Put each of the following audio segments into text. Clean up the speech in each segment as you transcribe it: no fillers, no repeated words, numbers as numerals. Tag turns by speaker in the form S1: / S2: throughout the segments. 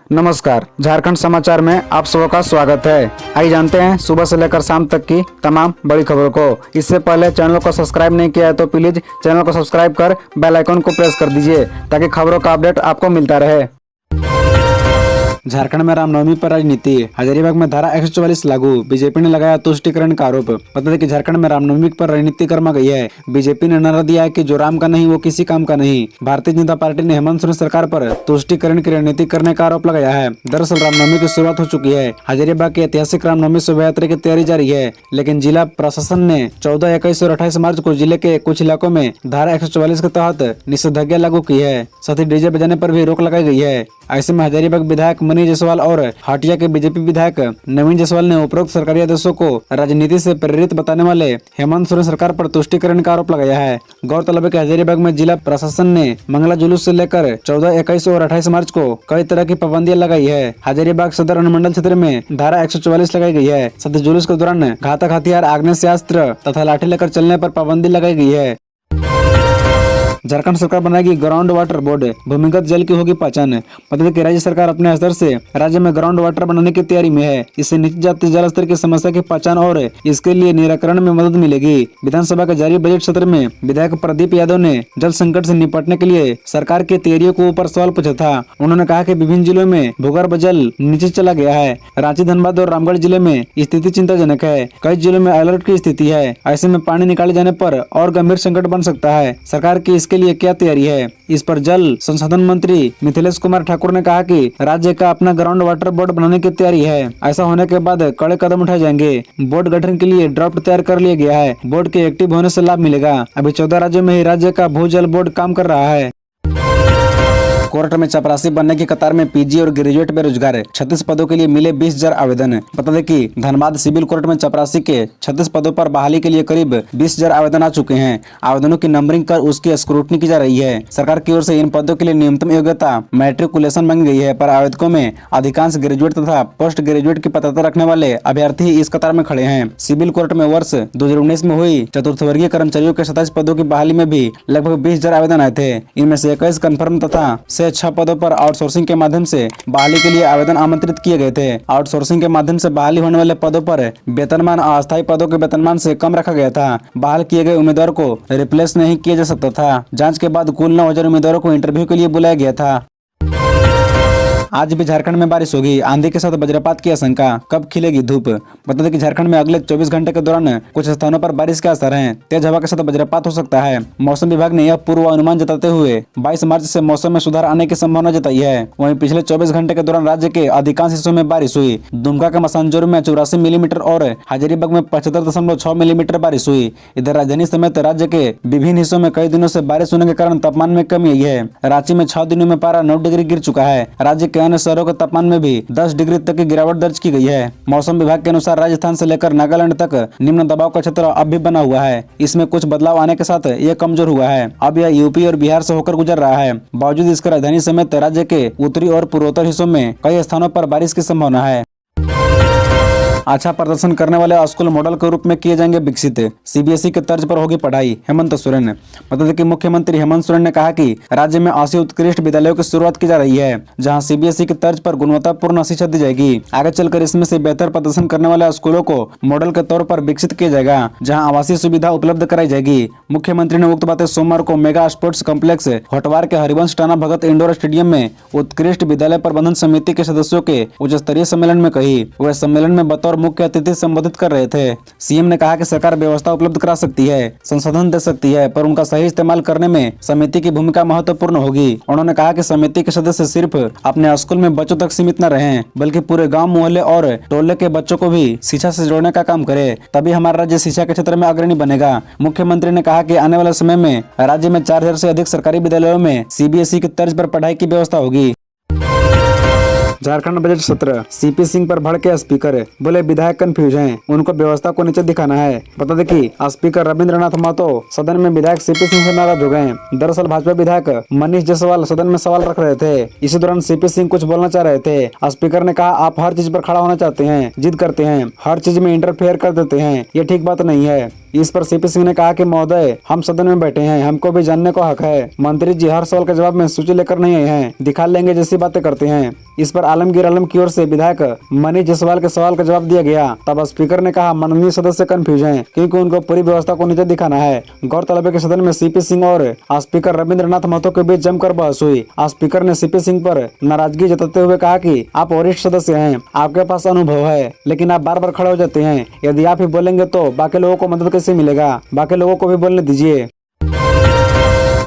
S1: नमस्कार, झारखंड समाचार में आप सबका स्वागत है। आइए जानते हैं सुबह से लेकर शाम तक की तमाम बड़ी खबरों को। इससे पहले चैनल को सब्सक्राइब नहीं किया है तो प्लीज चैनल को सब्सक्राइब कर बेल आइकन को प्रेस कर दीजिए ताकि खबरों का अपडेट आपको मिलता रहे। झारखंड में रामनवमी पर राजनीति, हजारीबाग में धारा 144 लागू, बीजेपी ने लगाया तुष्टीकरण का आरोप। बता दें कि झारखंड में रामनवमी पर राजनीति गर्मा गई है। बीजेपी ने नारा दिया है कि जो राम का नहीं वो किसी काम का नहीं। भारतीय जनता पार्टी ने हेमंत सोरेन सरकार पर तुष्टीकरण की रणनीति करने का आरोप लगाया है। दरअसल रामनवमी की शुरुआत हो चुकी है। हजारीबाग की ऐतिहासिक रामनवमी शोभा यात्रा की तैयारी जारी है, लेकिन जिला प्रशासन ने 14, 21 और 28 मार्च को जिले के कुछ इलाकों में धारा 144 के तहत निषेधाज्ञा लागू की है। साथ ही डीजे बजाने पर भी रोक लगाई गई है। ऐसे में हजारीबाग विधायक मनीष जायसवाल और हटिया के बीजेपी विधायक नवीन जायसवाल ने उपरोक्त सरकारी आदेशों को राजनीति से प्रेरित बताने वाले हेमंत सोरेन सरकार पर तुष्टीकरण का आरोप लगाया है। गौरतलब है कि हजारीबाग में जिला प्रशासन ने मंगला जुलूस से लेकर 14, 21 और 28 मार्च को कई तरह की पाबंदियां लगाई है। हजारीबाग सदर अनुमंडल क्षेत्र में धारा 144 लगाई गई है। साथ ही जुलूस के दौरान घातक हथियार, आग्नेयास्त्र तथा लाठी लेकर चलने पर पाबंदी लगाई गई है। झारखंड सरकार बनाएगी ग्राउंड वाटर बोर्ड, भूमिगत जल की होगी पहचान। बता दें कि राज्य सरकार अपने स्तर से राज्य में ग्राउंड वाटर बनाने की तैयारी में है। इससे नीचे जाती जल स्तर की समस्या की पहचान और इसके लिए निराकरण में मदद मिलेगी। विधानसभा के जारी बजट सत्र में विधायक प्रदीप यादव ने जल संकट से निपटने के लिए सरकार की तैयारियों को ऊपर सवाल पूछा था। उन्होंने कहा कि विभिन्न जिलों में भूगर्भ जल नीचे चला गया है। रांची, धनबाद और रामगढ़ जिले में स्थिति चिंताजनक है। कई जिलों में अलर्ट की स्थिति है। ऐसे में पानी निकाले जाने पर और गंभीर संकट बन सकता है। सरकार की इसके लिए क्या तैयारी है, इस पर जल संसाधन मंत्री मिथिलेश कुमार ठाकुर ने कहा कि राज्य का अपना ग्राउंड वाटर बोर्ड बनाने की तैयारी है। ऐसा होने के बाद कड़े कदम उठाए जाएंगे। बोर्ड गठन के लिए ड्राफ्ट तैयार कर लिया गया है। बोर्ड के एक्टिव होने से लाभ मिलेगा। अभी 14 राज्यों में ही राज्य का भूजल बोर्ड काम कर रहा है। कोर्ट में चपरासी बनने की कतार में पीजी और ग्रेजुएट बेरोजगार, 36 पदों के लिए मिले 20,000 आवेदन। बता दें कि धनबाद सिविल कोर्ट में चपरासी के 36 पदों पर बहाली के लिए करीब 20,000 आवेदन आ चुके हैं। आवेदनों की नंबरिंग कर उसकी स्क्रूटनी की जा रही है। सरकार की ओर से इन पदों के लिए न्यूनतम योग्यता मैट्रिकुलेशन मांगी गई है, पर आवेदकों में अधिकांश ग्रेजुएट तथा पोस्ट ग्रेजुएट की पात्रता रखने वाले अभ्यर्थी इस कतार में खड़े हैं। सिविल कोर्ट में वर्ष 2019 में हुई चतुर्थ वर्गीय कर्मचारियों के 27 पदों की बहाली में भी लगभग 20,000 आवेदन आए थे। इनमें से 21 कन्फर्म तथा 6 पदों पर आउटसोर्सिंग के माध्यम से बहाली के लिए आवेदन आमंत्रित किए गए थे। आउटसोर्सिंग के माध्यम से बहाली होने वाले पदों पर वेतनमान अस्थायी पदों के वेतनमान से कम रखा गया था। बहाल किए गए उम्मीदवार को रिप्लेस नहीं किया जा सकता था। जांच के बाद कुल 9,000 उम्मीदवारों को इंटरव्यू के लिए बुलाया गया था। आज भी झारखंड में बारिश होगी, आंधी के साथ वज्रपात की आशंका। कब खिलेगी धूप? बता दें कि झारखंड में अगले 24 घंटे के दौरान कुछ स्थानों पर बारिश के असर हैं। तेज हवा के साथ वज्रपात हो सकता है। मौसम विभाग ने यह पूर्वानुमान जताते हुए 22 मार्च से मौसम में सुधार आने की संभावना जताई है। वहीं पिछले 24 घंटे के दौरान राज्य के अधिकांश हिस्सों में बारिश हुई। दुमका के मसानजोर में 84 मिलीमीटर और हजारीबाग में 75.6 मिलीमीटर बारिश हुई। इधर राजधानी समेत राज्य के विभिन्न हिस्सों में कई दिनों से बारिश होने के कारण तापमान में कमी आई है। रांची में 6 दिनों में पारा 9 डिग्री गिर चुका है। राज्य के अन्य शहरों के तापमान में भी 10 डिग्री तक की गिरावट दर्ज की गई है। मौसम विभाग के अनुसार राजस्थान से लेकर नागालैंड तक निम्न दबाव का क्षेत्र अब भी बना हुआ है। इसमें कुछ बदलाव आने के साथ यह कमजोर हुआ है। अब यह यूपी और बिहार से होकर गुजर रहा है। बावजूद इसके राजधानी समेत राज्य के उत्तरी और पूर्वोत्तर हिस्सों में कई स्थानों पर बारिश की संभावना है। अच्छा प्रदर्शन करने वाले स्कूल मॉडल के रूप में किए जाएंगे विकसित, सीबीएसई के तर्ज पर होगी पढ़ाई, हेमंत सोरेन। बता दें कि मुख्यमंत्री हेमंत सोरेन ने कहा कि राज्य में 80 उत्कृष्ट विद्यालयों की शुरुआत की जा रही है, जहां सीबीएसई की तर्ज पर गुणवत्तापूर्ण शिक्षा दी जाएगी। आगे चलकर इसमें से बेहतर प्रदर्शन करने वाले स्कूलों को मॉडल के तौर पर विकसित किया जाएगा, जहाँ आवासीय सुविधा उपलब्ध कराई जाएगी। मुख्यमंत्री ने उक्त बातें सोमवार को मेगा स्पोर्ट्स कॉम्प्लेक्स होटवार के हरिवंश टाना भगत इंडोर स्टेडियम में उत्कृष्ट विद्यालय प्रबंधन समिति के सदस्यों के उच्च स्तरीय सम्मेलन में कही। वह सम्मेलन में बतौर मुख्य अतिथि संबोधित कर रहे थे। सीएम ने कहा कि सरकार व्यवस्था उपलब्ध करा सकती है, संसाधन दे सकती है, पर उनका सही इस्तेमाल करने में समिति की भूमिका महत्वपूर्ण होगी। उन्होंने कहा कि समिति के सदस्य सिर्फ अपने स्कूल में बच्चों तक सीमित न रहें, बल्कि पूरे गांव, मोहल्ले और टोले के बच्चों को भी शिक्षा से जोड़ने का काम करे। तभी हमारा राज्य शिक्षा के क्षेत्र में अग्रणी बनेगा। मुख्यमंत्री ने कहा कि आने वाले समय में राज्य में 4,000 से अधिक सरकारी विद्यालयों में सीबीएसई की तर्ज पर पढ़ाई की व्यवस्था होगी। झारखंड बजट सत्र, सीपी सिंह पर भड़के स्पीकर, बोले विधायक कंफ्यूज हैं, उनको व्यवस्था को नीचे दिखाना है। बता दें कि स्पीकर रविंद्रनाथ महतो सदन में विधायक सीपी सिंह से नाराज हो गए। दरअसल भाजपा विधायक मनीष जायसवाल सदन में सवाल रख रहे थे। इसी दौरान सीपी सिंह कुछ बोलना चाह रहे थे। स्पीकर ने कहा, आप हर चीज पर खड़ा होना चाहते हैं, जिद करते हैं, हर चीज में इंटरफेयर कर देते हैं, ये ठीक बात नहीं है। इस पर सीपी सिंह ने कहा कि महोदय, हम सदन में बैठे हैं, हमको भी जानने को हक है। मंत्री जी हर सवाल के जवाब में सूची लेकर नहीं आए हैं, दिखा लेंगे जैसी बातें करते हैं। इस पर आलमगीर आलम की ओर से विधायक मनीष जायसवाल के सवाल का जवाब दिया गया। तब स्पीकर ने कहा माननीय सदस्य कंफ्यूज हैं क्योंकि उनको पूरी व्यवस्था को नीचे दिखाना है। गौरतलब है कि सदन में सीपी सिंह और स्पीकर रविंद्रनाथ महतो के बीच जमकर बहस हुई। स्पीकर ने सीपी सिंह पर नाराजगी जताते हुए कहा कि आप वरिष्ठ सदस्य हैं, आपके पास अनुभव है, लेकिन आप बार बार खड़े हो जाते हैं। यदि आप ही बोलेंगे तो बाकी लोगों को मदद कैसे मिलेगा? बाकी लोगों को भी बोलने दीजिए।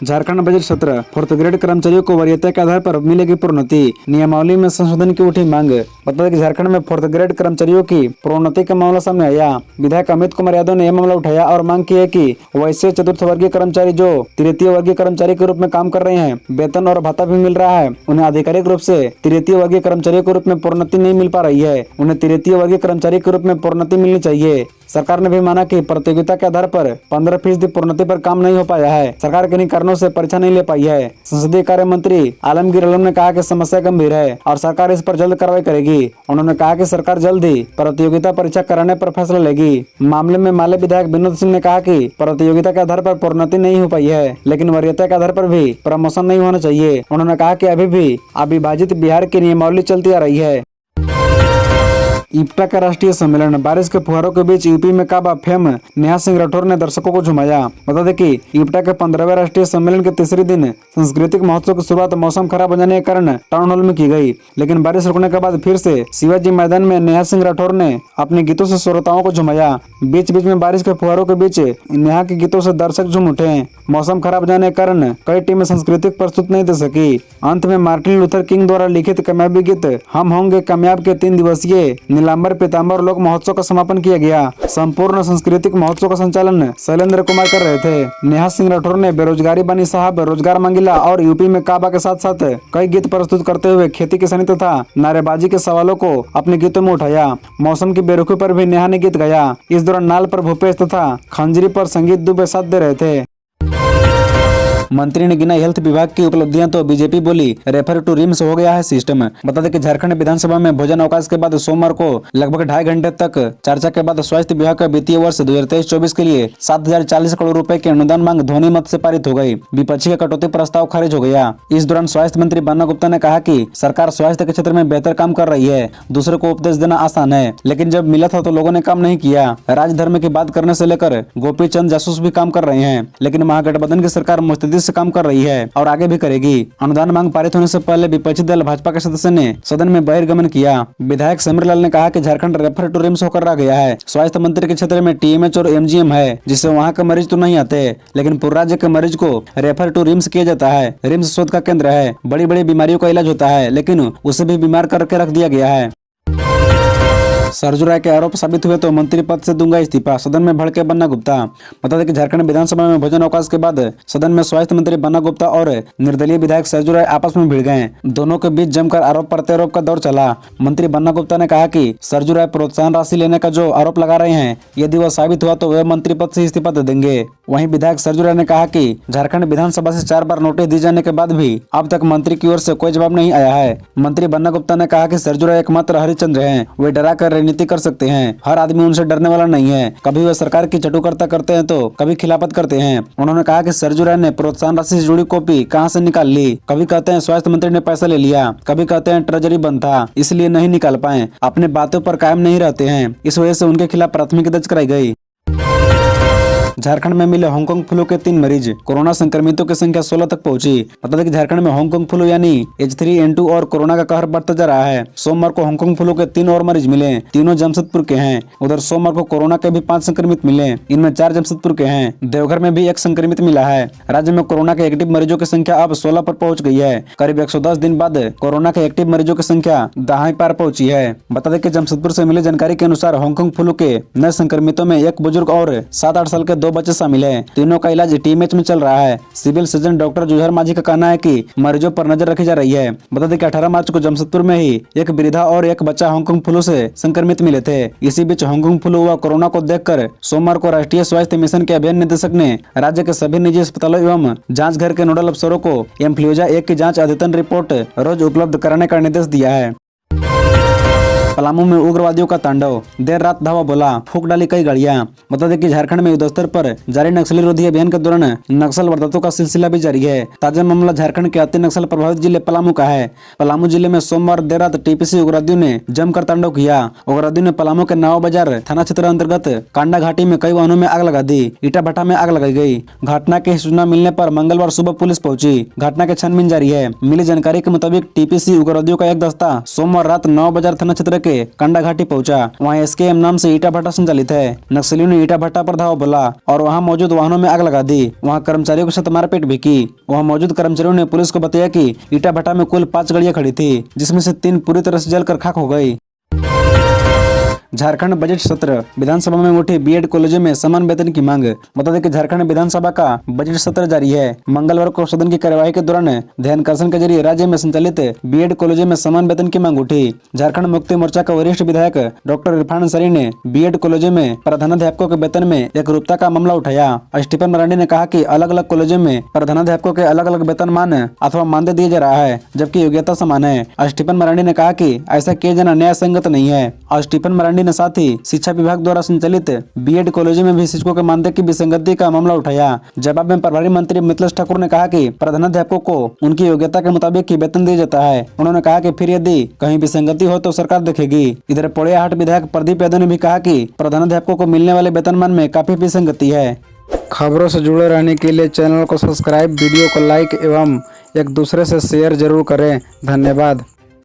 S1: झारखंड बजट सत्र, फोर्थ ग्रेड कर्मचारियों को वरीयता के आधार पर मिलेगी प्रोन्नति, नियमावली में संशोधन की उठी मांग। बता दें कि झारखंड में फोर्थ ग्रेड कर्मचारियों की प्रोन्नति का मामला सामने आया। विधायक अमित कुमार यादव ने यह मामला उठाया और मांग की है कि वैसे चतुर्थ वर्गीय कर्मचारी जो तृतीय वर्गीय कर्मचारी के रूप में काम कर रहे हैं, वेतन और भत्ता भी मिल रहा है, उन्हें आधिकारिक रूप से तृतीय वर्गीय कर्मचारी के रूप में प्रोन्नति नहीं मिल पा रही है। उन्हें तृतीय वर्गीय कर्मचारी के रूप में प्रोन्नति मिलनी चाहिए। सरकार ने भी माना कि प्रतियोगिता के आधार पर 15% प्रोन्नति पर काम नहीं हो पाया है। सरकार किन्हीं कारणों से परीक्षा नहीं ले पाई है। संसदीय कार्य मंत्री आलमगीर आलम ने कहा कि समस्या गंभीर है और सरकार इस पर जल्द कार्रवाई करेगी। उन्होंने कहा कि सरकार जल्द ही प्रतियोगिता परीक्षा कराने पर फैसला लेगी। मामले में माले विधायक विनोद सिंह ने कहा कि प्रतियोगिता के आधार पर प्रोन्नति नहीं हो पाई है, लेकिन वरीयता के आधार पर भी प्रमोशन नहीं होना चाहिए। उन्होंने कहा कि अभी भी अविभाजित बिहार की नियमावली चलती आ रही है। इप्टा का राष्ट्रीय सम्मेलन, बारिश के फुहारों के बीच यूपी में काबा फेम नेहा सिंह राठौर ने दर्शकों को झुमाया। बता दें कि इप्टा के 15वें राष्ट्रीय सम्मेलन के तीसरे दिन सांस्कृतिक महोत्सव की शुरुआत मौसम खराब हो जाने के कारण टाउन हॉल में की गई, लेकिन बारिश रुकने के बाद फिर से शिवाजी मैदान में नेहा सिंह राठौर ने अपने गीतों से श्रोताओं को झुमाया। बीच बीच में बारिश के फुहारों के बीच नेहा के गीतों से दर्शक झूम उठे। मौसम खराब जाने के कारण कई टीमें सांस्कृतिक प्रस्तुत नहीं दे सकी। अंत में मार्टिन लूथर किंग द्वारा लिखित कामयाबी गीत हम होंगे कामयाब के 3 दिवसीय नीलांबर पीतांबर लोक महोत्सव का समापन किया गया। संपूर्ण सांस्कृतिक महोत्सव का संचालन शैलेंद्र कुमार कर रहे थे। नेहा सिंह राठौर ने बेरोजगारी बनी साहब, रोजगार मांगिला और यूपी में काबा के साथ साथ कई गीत प्रस्तुत करते हुए खेती किसानी तथा नारेबाजी के सवालों को अपने गीतों में उठाया। मौसम की बेरुखी पर भी नेहा ने गीत गाया। इस दौरान नाल पर भूपेश तथा खंजरी पर संगीत दुबे साथ दे रहे थे। मंत्री ने गिना हेल्थ विभाग की उपलब्धियां तो बीजेपी बोली रेफर टू रिम्स हो गया है सिस्टम। बता दें कि झारखंड विधानसभा में भोजन अवकाश के बाद सोमवार को लगभग 2.5 घंटे तक चर्चा के बाद स्वास्थ्य विभाग का वित्तीय वर्ष 2023-24 के लिए 7,040 करोड़ रुपए की अनुदान मांग ध्वनि मत से पारित हो गई। विपक्षी का कटौती प्रस्ताव खारिज हो गया। इस दौरान स्वास्थ्य मंत्री बन्ना गुप्ता ने कहा कि सरकार स्वास्थ्य के क्षेत्र में बेहतर काम कर रही है। दूसरे को उपदेश देना आसान है, लेकिन जब मिला था तो लोगों ने काम नहीं किया। राजधर्म की बात करने से लेकर गोपी चंद जासूस भी काम कर रहे हैं, लेकिन महागठबंधन की सरकार मुस्तैदी से काम कर रही है और आगे भी करेगी। अनुदान मांग पारित होने से पहले विपक्षी दल भाजपा के सदस्य ने सदन में बहिर्गमन किया। विधायक समीरलाल ने कहा कि झारखंड रेफर टू रिम्स होकर रह गया है। स्वास्थ्य मंत्री के क्षेत्र में टीएमएच और एमजीएम है, जिससे वहां के मरीज तो नहीं आते, लेकिन पूरे राज्य के मरीज को रेफर टू रिम्स किया जाता है। रिम्स शोध का केंद्र है, बड़ी बड़ी बीमारियों का इलाज होता है, लेकिन उसे भी बीमार करके रख दिया गया है। सरजू राय के आरोप साबित हुए तो मंत्री पद से दूंगा इस्तीफा, सदन में भड़के बन्ना गुप्ता। बता दें कि झारखंड विधानसभा में भोजन अवकाश के बाद सदन में स्वास्थ्य मंत्री बन्ना गुप्ता और निर्दलीय विधायक सरजू राय आपस में भिड़ गए। दोनों के बीच जमकर आरोप प्रत्यारोप का दौर चला। मंत्री बन्ना गुप्ता ने कहा कि सरजू राय प्रोत्साहन राशि लेने का जो आरोप लगा रहे हैं, यदि वह साबित हुआ तो वे मंत्री पद से इस्तीफा दे देंगे। वहीं विधायक सरजू राय ने कहा कि झारखंड विधानसभा से 4 बार नोटिस दिए जाने के बाद भी अब तक मंत्री की ओर से कोई जवाब नहीं आया है। मंत्री बन्ना गुप्ता ने कहा कि सरजू राय एकमात्र हरिश्चंद्र हैं, वे डरा कर राजनीति कर सकते हैं। हर आदमी उनसे डरने वाला नहीं है। कभी वे सरकार की चटुकरता करते हैं तो कभी खिलाफत करते हैं। उन्होंने कहा कि सरजू राय ने प्रोत्साहन राशि से जुड़ी कॉपी कहां से निकाल ली। कभी कहते हैं स्वास्थ्य मंत्री ने पैसा ले लिया, कभी कहते हैं ट्रेजरी बंद था इसलिए नहीं निकाल पाए। अपने बातों पर कायम नहीं रहते हैं, इस वजह से उनके खिलाफ प्राथमिकी दर्ज कराई गई। झारखंड में मिले हांगकांग फ्लू के 3 मरीज, कोरोना संक्रमितों की संख्या 16 तक पहुंची। बता दें कि झारखंड में हांगकांग फ्लू यानी H3N2 और कोरोना का कहर बढ़ता जा रहा है। सोमवार को हांगकांग फ्लू के 3 और मरीज मिले, तीनों जमशेदपुर के हैं। उधर सोमवार को कोरोना के भी 5 संक्रमित मिले, इनमें 4 जमशेदपुर के हैं। देवघर में भी 1 संक्रमित मिला है। राज्य में कोरोना के एक्टिव मरीजों की संख्या अब 16 पर पहुंच गई है। करीब 110 दिन बाद कोरोना के एक्टिव मरीजों की संख्या 10 पार पहुंची है। बता दें कि जमशेदपुर से मिली जानकारी के अनुसार हांगकांग फ्लू के नए संक्रमितों में 1 बुजुर्ग और 7-8 साल के 2 बच्चे शामिल है। तीनों का इलाज टीएमएच में चल रहा है। सिविल सर्जन डॉक्टर जुहर माझी का कहना है कि मरीजों पर नजर रखी जा रही है। बता दें कि 18 मार्च को जमशेदपुर में ही 1 वृद्धा और 1 बच्चा हांगकांग फ्लू से संक्रमित मिले थे। इसी बीच हांगकांग फ्लू व कोरोना को देखकर सोमवार को राष्ट्रीय स्वास्थ्य मिशन के अभियान निदेशक ने राज्य के सभी निजी अस्पतालों एवं जांच घर के नोडल अफसरों को इन्फ्लुएंजा 1 की जांच अद्यतन रिपोर्ट रोज उपलब्ध कराने का निर्देश दिया है। पलामू में उग्रवादियों का तांडव, देर रात धावा बोला, फूंक डाली कई गाड़ियां। बता दें कि झारखंड में युद्धस्तर पर जारी नक्सली विरोधी अभियान के दौरान नक्सल वारदातों का सिलसिला भी जारी है। ताजा मामला झारखंड के अति नक्सल प्रभावित जिले पलामू का है। पलामू जिले में सोमवार देर रात टीपीसी उग्रवादियों ने जमकर तांडव किया। उग्रवादियों ने पलामू के नावा बाजार थाना क्षेत्र अंतर्गत कांडा घाटी में कई वाहनों में आग लगा दी। ईटा भट्टा में आग लगाई गई। घटना की सूचना मिलने पर मंगलवार सुबह पुलिस पहुंची। घटना की छानबीन जारी है। मिली जानकारी के मुताबिक टीपीसी उग्रवादियों का एक दस्ता सोमवार रात नावा बाजार थाना क्षेत्र के कांडा घाटी पहुंचा। वहां एसकेएम नाम से ईटा भट्टा संचालित है। नक्सलियों ने ईटा भट्टा पर धावा बोला और वहां मौजूद वाहनों में आग लगा दी। वहां कर्मचारियों के साथ मारपीट भी की। वहां मौजूद कर्मचारियों ने पुलिस को बताया कि ईटा भट्टा में कुल 5 गाड़ियां खड़ी थी, जिसमें से 3 पूरी तरह से जलकर खाक हो गई। झारखंड बजट सत्र, विधानसभा में उठी बीएड कॉलेजों में समान वेतन की मांग। बता दें कि झारखंड विधानसभा का बजट सत्र जारी है। मंगलवार को सदन की कार्यवाही के दौरान ध्यानाकर्षण के जरिए राज्य में संचालित बीएड कॉलेजों में समान वेतन की मांग उठी। झारखंड मुक्ति मोर्चा का वरिष्ठ विधायक डॉक्टर इरफान अंसारी ने बीएड कॉलेजों में प्रधानाध्यापकों के वेतन में एकरूपता का मामला उठाया। स्टीफन मरांडी ने कहा कि अलग अलग कॉलेजों में प्रधानाध्यापकों के अलग अलग वेतनमान अथवा मानदेय दिए जा रहा है, जबकि योग्यता समान है। स्टीफन मरांडी ने कहा कि ऐसा किया जाना न्याय संगत नहीं है। स्टीफन मरांडी ने साथ ही शिक्षा विभाग द्वारा संचालित बीएड कॉलेजों में भी शिक्षकों के मानदेय की विसंगति का मामला उठाया। जवाब में प्रभारी मंत्री मिथिलेश ठाकुर ने कहा कि प्रधानाध्यापकों को उनकी योग्यता के मुताबिक ही वेतन दिया जाता है। उन्होंने कहा कि फिर यदि कहीं विसंगति हो तो सरकार देखेगी। इधर पोड़ैयाहाट विधायक प्रदीप यादव ने भी कहा कि प्रधानाध्यापकों को मिलने वाले वेतनमान में काफी विसंगति है। खबरों से जुड़े रहने के लिए चैनल को सब्सक्राइब, वीडियो को लाइक एवं एक दूसरे से शेयर जरूर करें। धन्यवाद।